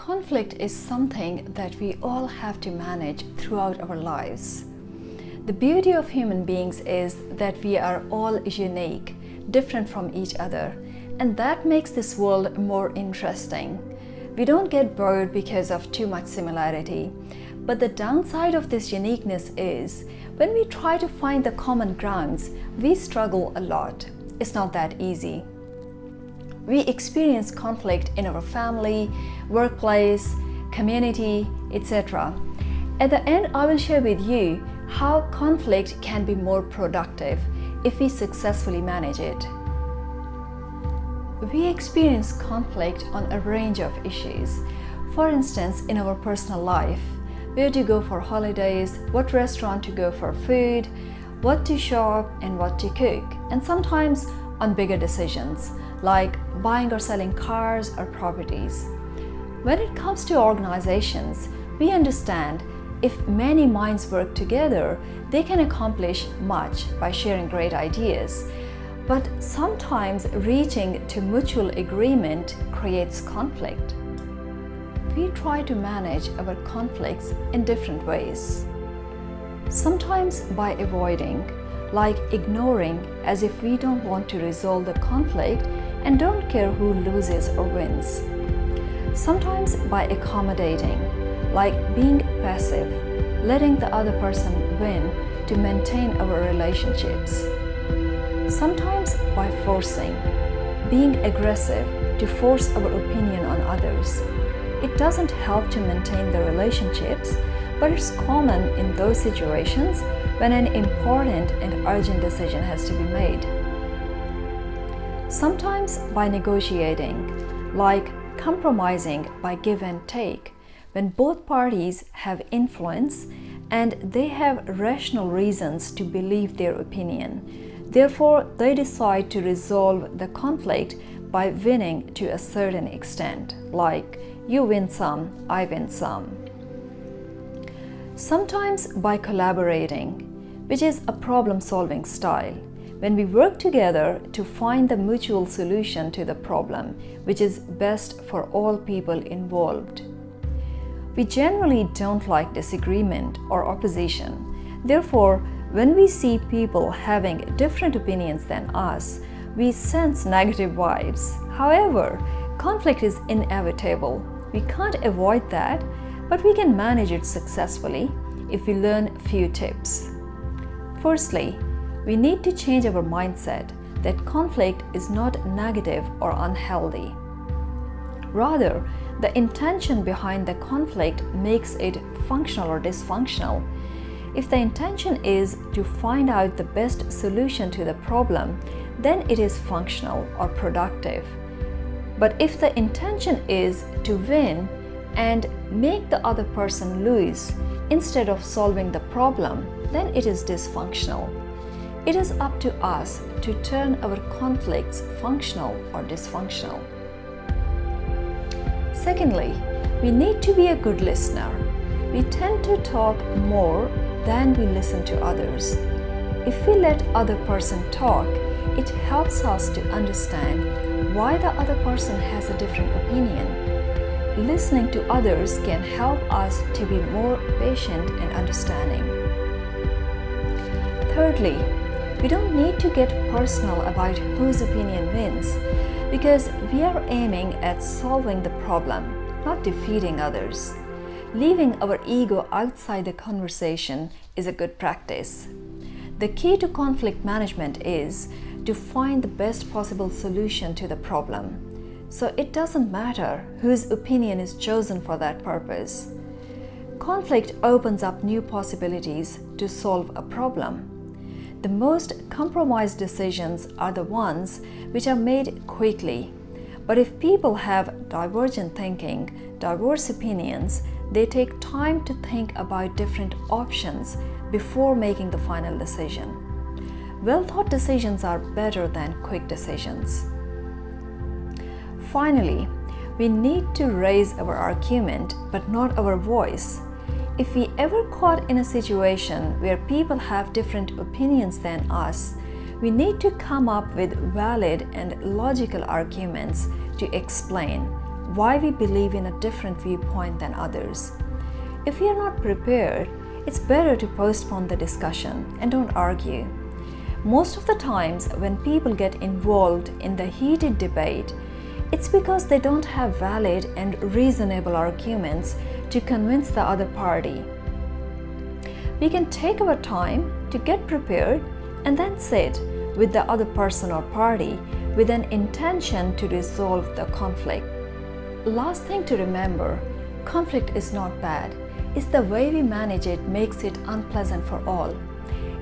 Conflict is something that we all have to manage throughout our lives. The beauty of human beings is that we are all unique, different from each other, and that makes this world more interesting. We don't get bored because of too much similarity, but the downside of this uniqueness is when we try to find the common grounds, we struggle a lot. It's not that easy. We experience conflict in our family, workplace, community, etc. At the end, I will share with you how conflict can be more productive if we successfully manage it. We experience conflict on a range of issues. For instance, in our personal life, where to go for holidays, what restaurant to go for food, what to shop and what to cook, and sometimes on bigger decisions like buying or selling cars or properties. When it comes to organizations, we understand if many minds work together, they can accomplish much by sharing great ideas. But sometimes reaching to mutual agreement creates conflict. We try to manage our conflicts in different ways. Sometimes by avoiding, like ignoring as if we don't want to resolve the conflict and don't care who loses or wins. Sometimes by accommodating, like being passive, letting the other person win to maintain our relationships. Sometimes by forcing, being aggressive to force our opinion on others. It doesn't help to maintain the relationships, but it's common in those situations when an important and urgent decision has to be made. Sometimes by negotiating, like compromising by give and take, when both parties have influence and they have rational reasons to believe their opinion. Therefore, they decide to resolve the conflict by winning to a certain extent, like you win some, I win some. Sometimes by collaborating, which is a problem-solving style, when we work together to find the mutual solution to the problem, which is best for all people involved. We generally don't like disagreement or opposition. Therefore, when we see people having different opinions than us, we sense negative vibes. However, conflict is inevitable. We can't avoid that, but we can manage it successfully if we learn a few tips. Firstly, we need to change our mindset that conflict is not negative or unhealthy. Rather, the intention behind the conflict makes it functional or dysfunctional. If the intention is to find out the best solution to the problem, then it is functional or productive. But if the intention is to win and make the other person lose instead of solving the problem, then it is dysfunctional. It is up to us to turn our conflicts functional or dysfunctional. Secondly, we need to be a good listener. We tend to talk more than we listen to others. If we let other person talk, it helps us to understand why the other person has a different opinion. Listening to others can help us to be more patient and understanding. Thirdly, we don't need to get personal about whose opinion wins, because we are aiming at solving the problem, not defeating others. Leaving our ego outside the conversation is a good practice. The key to conflict management is to find the best possible solution to the problem. So it doesn't matter whose opinion is chosen for that purpose. Conflict opens up new possibilities to solve a problem. The most compromised decisions are the ones which are made quickly. But if people have divergent thinking, diverse opinions, they take time to think about different options before making the final decision. Well-thought decisions are better than quick decisions. Finally, we need to raise our argument but not our voice. If we ever caught in a situation where people have different opinions than us, we need to come up with valid and logical arguments to explain why we believe in a different viewpoint than others. If we are not prepared, it's better to postpone the discussion and don't argue. Most of the times when people get involved in the heated debate, it's because they don't have valid and reasonable arguments to convince the other party. We can take our time to get prepared and then sit with the other person or party with an intention to resolve the conflict. Last thing to remember, conflict is not bad. It's the way we manage it makes it unpleasant for all.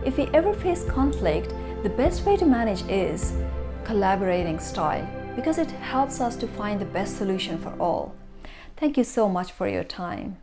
If we ever face conflict, the best way to manage is collaborating style, because it helps us to find the best solution for all. Thank you so much for your time.